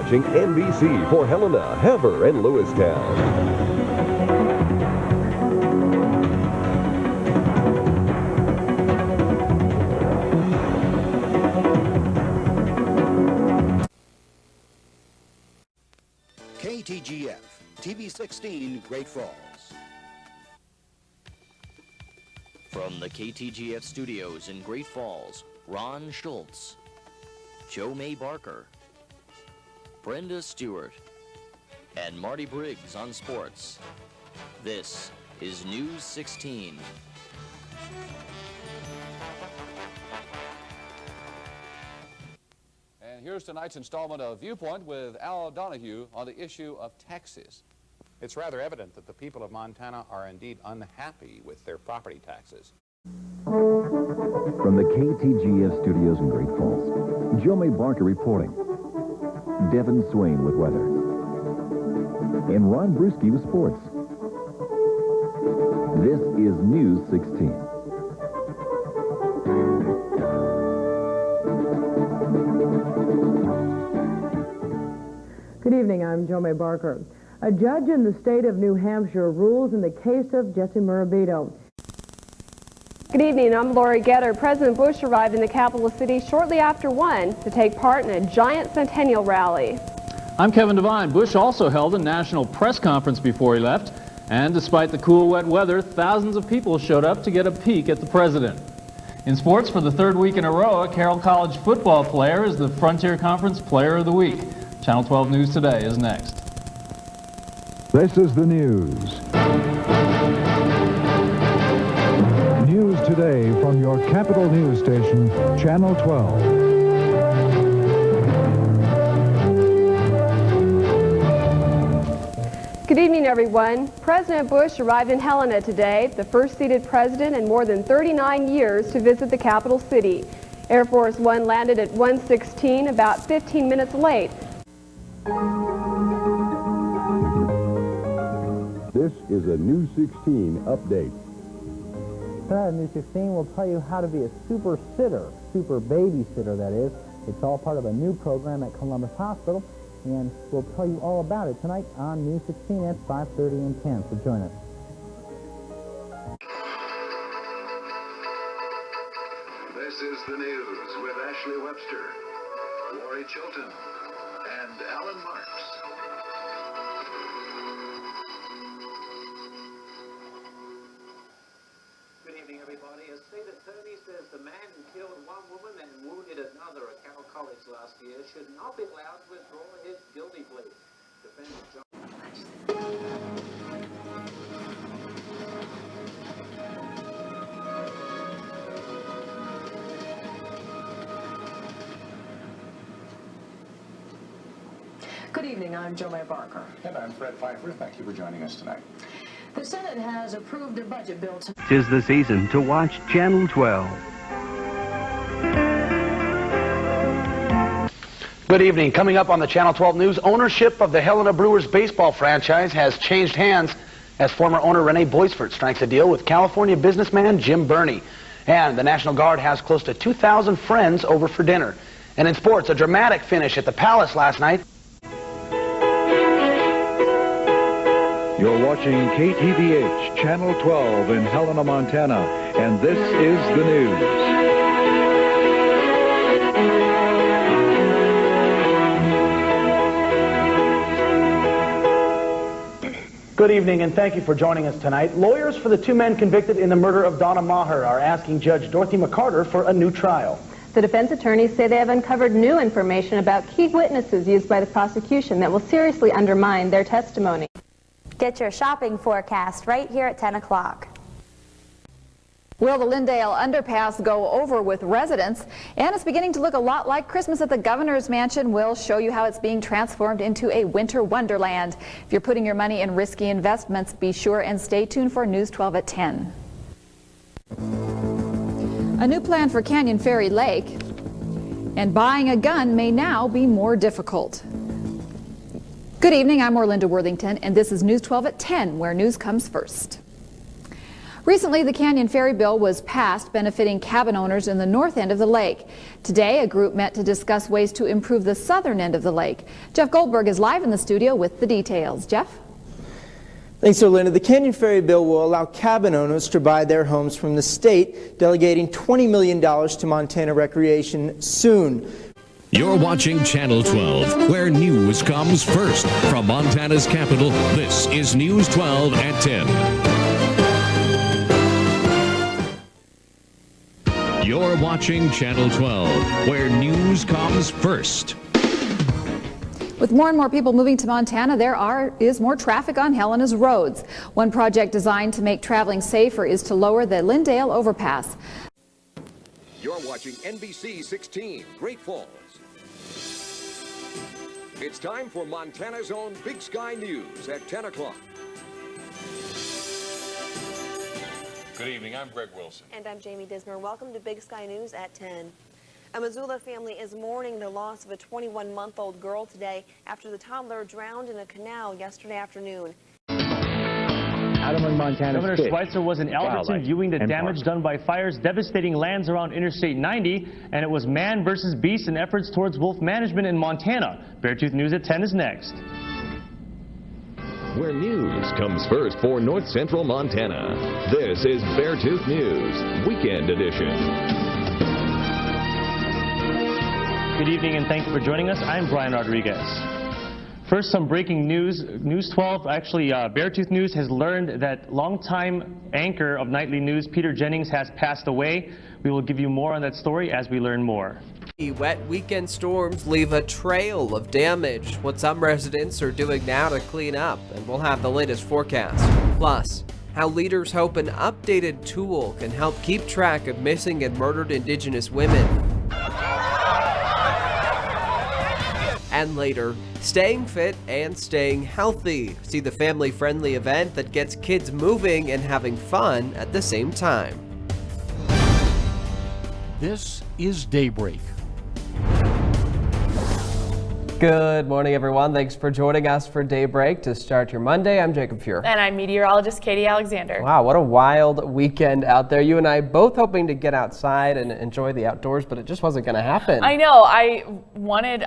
watching NBC for Helena, Hever, and Lewistown. KTGF, TV 16, Great Falls. From the KTGF studios in Great Falls, Ron Schultz, JOMAY Barker, Brenda Stewart, and Marty Briggs on sports. This is News 16. And here's tonight's installment of Viewpoint with Al Donahue on the issue of taxes. It's rather evident that the people of Montana are indeed unhappy with their property taxes. From the KTGF studios in Great Falls, JOMAY Barker reporting. Devin Swain with weather. And Ron Brewski with sports. This is News 16. Good evening, I'm JOMAY Barker. A judge in the state of New Hampshire rules in the case of Jesse Morabito. Good evening, I'm Lori Getter. President Bush arrived in the capital city shortly after 1 to take part in a giant centennial rally. I'm Kevin Devine. Bush also held a national press conference before he left, and despite the cool, wet weather, thousands of people showed up to get a peek at the president. In sports, for the third week in a row, a Carroll College football player is the Frontier Conference Player of the Week. Channel 12 News Today is next. This is the news. News today from your capital news station, Channel 12. Good evening, everyone. President Bush arrived in Helena today, the first seated president in more than 39 years to visit the capital city. Air Force One landed at 1:16, about 15 minutes late. This is a News 16 update. Tonight on News 16, we'll tell you how to be a super sitter, super babysitter, that is. It's all part of a new program at Columbus Hospital, and we'll tell you all about it tonight on News 16 at 5:30 and 10, so join us. This is the news with Ashley Webster, Lori Chilton, and Alan Marks. Good evening, everybody. A state attorney says the man who killed one woman and wounded another at Carroll College last year should not be allowed to withdraw his guilty plea. Defendant John... Good evening, I'm JOMAY Barker. And I'm Fred Pfeiffer. Thank you for joining us tonight. The Senate has approved a budget bill to... 'Tis the season to watch Channel 12. Good evening. Coming up on the Channel 12 News, ownership of the Helena Brewers baseball franchise has changed hands as former owner Renee Boisford strikes a deal with California businessman Jim Burney. And the National Guard has close to 2,000 friends over for dinner. And in sports, a dramatic finish at the Palace last night. You're watching KTVH, Channel 12 in Helena, Montana, and this is the news. Good evening, and thank you for joining us tonight. Lawyers for the two men convicted in the murder of Donna Maher are asking Judge Dorothy McCarter for a new trial. The defense attorneys say they have uncovered new information about key witnesses used by the prosecution that will seriously undermine their testimony. Get your shopping forecast right here at 10 o'clock. Will the Lindale underpass go over with residents? And it's beginning to look a lot like Christmas at the governor's mansion. We'll show you how it's being transformed into a winter wonderland. If you're putting your money in risky investments, be sure and stay tuned for News 12 at 10. A new plan for Canyon Ferry Lake, and buying a gun may now be more difficult. Good evening, I'm Orlinda Worthington, and this is News 12 at 10, where news comes first. Recently, the Canyon Ferry bill was passed, benefiting cabin owners in the north end of the lake. Today, a group met to discuss ways to improve the southern end of the lake. Jeff Goldberg is live in the studio with the details. Jeff? Thanks, Orlinda. The Canyon Ferry bill will allow cabin owners to buy their homes from the state, delegating $20 million to Montana Recreation soon. You're watching Channel 12, where news comes first. From Montana's capital, this is News 12 at 10. You're watching Channel 12, where news comes first. With more and more people moving to Montana, there is more traffic on Helena's roads. One project designed to make traveling safer is to lower the Lindale overpass. You're watching NBC 16, Great Falls. It's time for Montana's own Big Sky News at 10 o'clock. Good evening, I'm Greg Wilson. And I'm Jamie Dismer. Welcome to Big Sky News at 10. A Missoula family is mourning the loss of a 21-month-old girl today after the toddler drowned in a canal yesterday afternoon. Out among Montana's Governor Schweitzer was in Alberton viewing the damage done by fires devastating lands around Interstate 90, and it was man versus beast in efforts towards wolf management in Montana. Beartooth News at 10 is next. Where news comes first for North Central Montana. This is Beartooth News, Weekend Edition. Good evening and thank you for joining us. I'm Brian Rodriguez. First, some breaking news. News 12, actually Beartooth News has learned that longtime anchor of nightly news, Peter Jennings, has passed away. We will give you more on that story as we learn more. Wet weekend storms leave a trail of damage. What some residents are doing now to clean up, and we'll have the latest forecast. Plus, how leaders hope an updated tool can help keep track of missing and murdered Indigenous women. And later, staying fit and staying healthy. See the family-friendly event that gets kids moving and having fun at the same time. This is Daybreak. Good morning, everyone. Thanks for joining us for Daybreak. To start your Monday, I'm Jacob Fuhr. And I'm meteorologist Katie Alexander. Wow, what a wild weekend out there. You and I both hoping to get outside and enjoy the outdoors, but it just wasn't going to happen. I know. I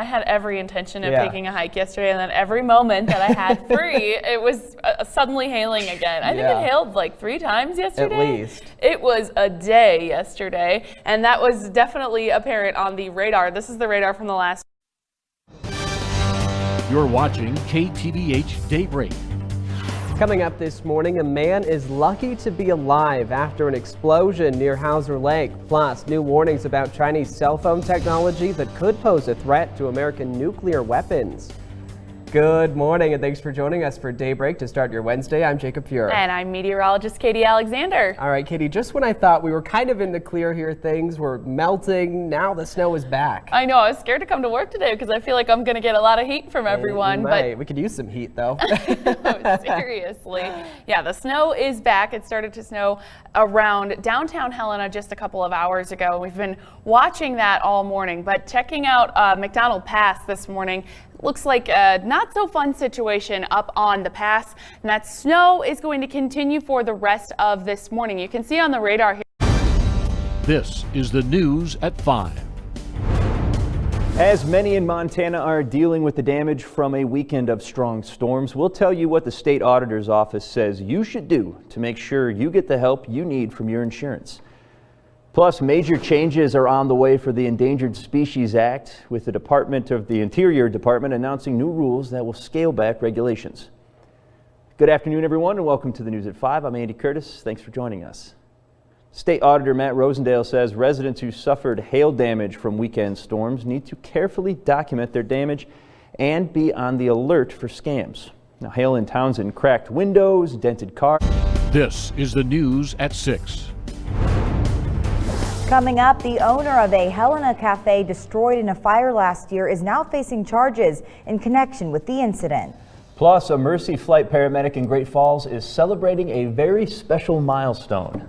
had every intention of taking a hike yesterday, and then every moment that I had free, it was suddenly hailing again. I think it hailed like 3 times yesterday. At least. It was a day yesterday, and that was definitely apparent on the radar. This is the radar from the last. You're watching Ktvh Daybreak. Coming up this morning, a man is lucky to be alive after an explosion near Hauser Lake. Plus, new warnings about Chinese cell phone technology that could pose a threat to American nuclear weapons. Good morning, and thanks for joining us for Daybreak to start your Wednesday. I'm Jacob Fuhr. And I'm meteorologist Katie Alexander. All right, Katie, just when I thought we were kind of in the clear here, things were melting, now the snow is back. I know, I was scared to come to work today because I feel like I'm going to get a lot of heat from everyone. Right, we could use some heat, though. Seriously. Yeah, the snow is back. It started to snow around downtown Helena just a couple of hours ago. We've been watching that all morning, but checking out McDonald Pass this morning, looks like a not so fun situation up on the pass, and that snow is going to continue for the rest of this morning. You can see on the radar here. This is the news at 5. As many in Montana are dealing with the damage from a weekend of strong storms, we'll tell you what the state auditor's office says you should do to make sure you get the help you need from your insurance. Plus, major changes are on the way for the Endangered Species Act, with the Department of the Interior Department announcing new rules that will scale back regulations. Good afternoon, everyone, and welcome to the News at 5. I'm Andy Curtis. Thanks for joining us. State Auditor Matt Rosendale says residents who suffered hail damage from weekend storms need to carefully document their damage and be on the alert for scams. Now, hail in Townsend cracked windows, dented cars. This is the news at 6. Coming up, the owner of a Helena cafe destroyed in a fire last year is now facing charges in connection with the incident. Plus, a Mercy Flight paramedic in Great Falls is celebrating a very special milestone.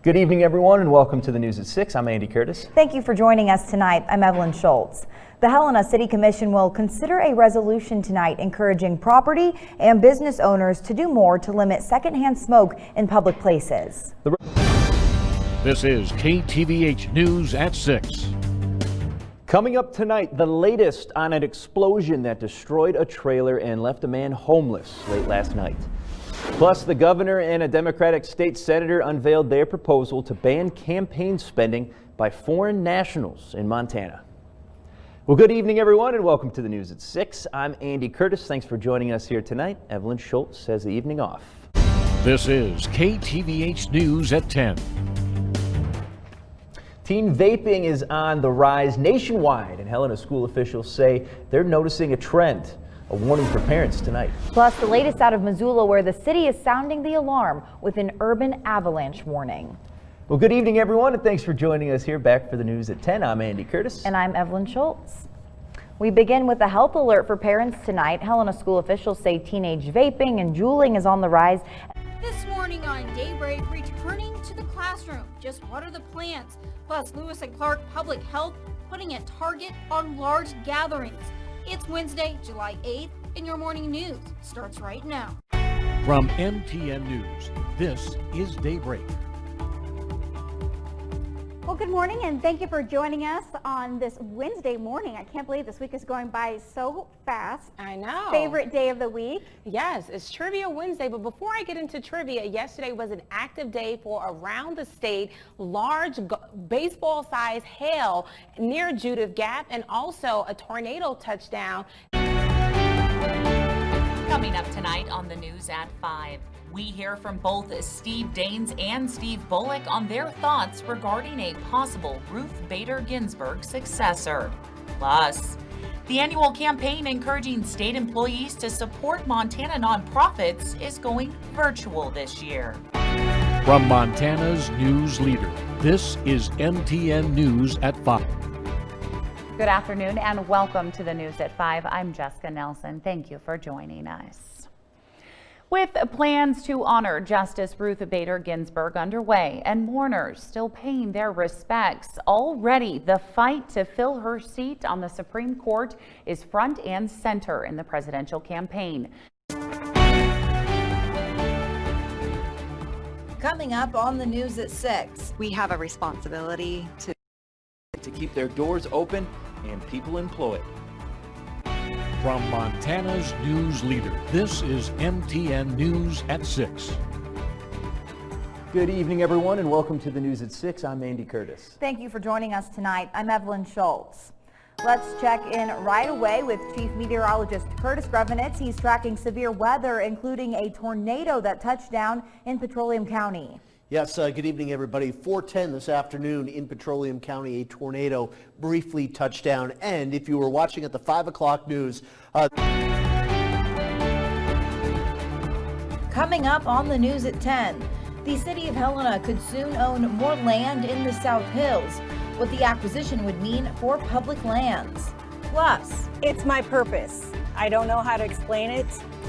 Good evening, everyone, and welcome to the News at 6. I'm Andy Curtis. Thank you for joining us tonight. I'm Evelyn Schultz. The Helena City Commission will consider a resolution tonight encouraging property and business owners to do more to limit secondhand smoke in public places. This is KTVH News at 6. Coming up tonight, the latest on an explosion that destroyed a trailer and left a man homeless late last night. Plus, the governor and a Democratic state senator unveiled their proposal to ban campaign spending by foreign nationals in Montana. Well, good evening, everyone, and welcome to the News at 6. I'm Andy Curtis. Thanks for joining us here tonight. Evelyn Schultz has the evening off. This is KTVH News at 10. Teen vaping is on the rise nationwide, and Helena school officials say they're noticing a trend. A warning for parents tonight. Plus, the latest out of Missoula, where the city is sounding the alarm with an urban avalanche warning. Well, good evening, everyone, and thanks for joining us here back for the News at 10. I'm Andy Curtis. And I'm Evelyn Schultz. We begin with a health alert for parents tonight. Helena school officials say teenage vaping and juuling is on the rise. This morning on Daybreak, returning to the classroom. Just what are the plans? Plus, Lewis and Clark Public Health putting a target on large gatherings. It's Wednesday, July 8th, and your morning news starts right now. From MTN News, this is Daybreak. Well, good morning, and thank you for joining us on this Wednesday morning. I can't believe this week is going by so fast. I know. Favorite day of the week? Yes, it's Trivia Wednesday, but before I get into trivia, yesterday was an active day for around the state. Large baseball-sized hail near Judith Gap and also a tornado touchdown. Coming up tonight on the News at 5. We hear from both Steve Daines and Steve Bullock on their thoughts regarding a possible Ruth Bader Ginsburg successor. Plus, the annual campaign encouraging state employees to support Montana nonprofits is going virtual this year. From Montana's news leader, this is MTN News at 5. Good afternoon and welcome to the News at 5. I'm Jessica Nelson. Thank you for joining us. With plans to honor Justice Ruth Bader Ginsburg underway and mourners still paying their respects, already the fight to fill her seat on the Supreme Court is front and center in the presidential campaign. Coming up on the News at 6. We have a responsibility to keep their doors open and people employed. From Montana's news leader, this is MTN News at 6. Good evening, everyone, and welcome to the News at 6. I'm Andy Curtis. Thank you for joining us tonight. I'm Evelyn Schultz. Let's check in right away with Chief Meteorologist Curtis Grevenitz. He's tracking severe weather, including a tornado that touched down in Petroleum County. Yes, good evening, everybody. 4:10 this afternoon in Petroleum County, a tornado briefly touched down. And if you were watching at the 5 o'clock news... Coming up on the News at 10, the city of Helena could soon own more land in the South Hills, what the acquisition would mean for public lands. Plus, it's my purpose. I don't know how to explain it.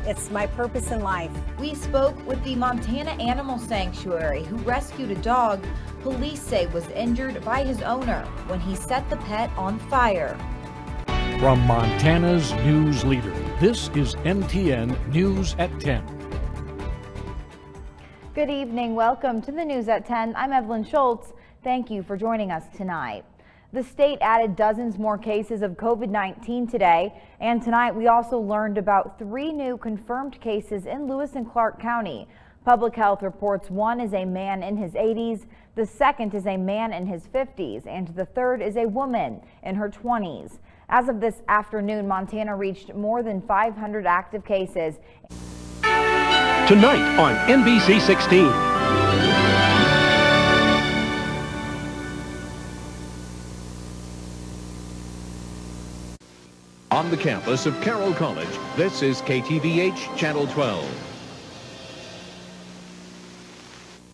It's my purpose in life. We spoke with the Montana Animal Sanctuary who rescued a dog police say was injured by his owner when he set the pet on fire. From Montana's news leader, this is MTN News at 10. Good evening. Welcome to the News at 10. I'm Evelyn Schultz. Thank you for joining us tonight. The state added dozens more cases of COVID-19 today, and tonight we also learned about 3 new confirmed cases in Lewis and Clark County. Public Health reports one is a man in his 80s, the second is a man in his 50s, and the third is a woman in her 20s. As of this afternoon, Montana reached more than 500 active cases. Tonight on NBC 16. On the campus of Carroll College, this is KTVH Channel 12.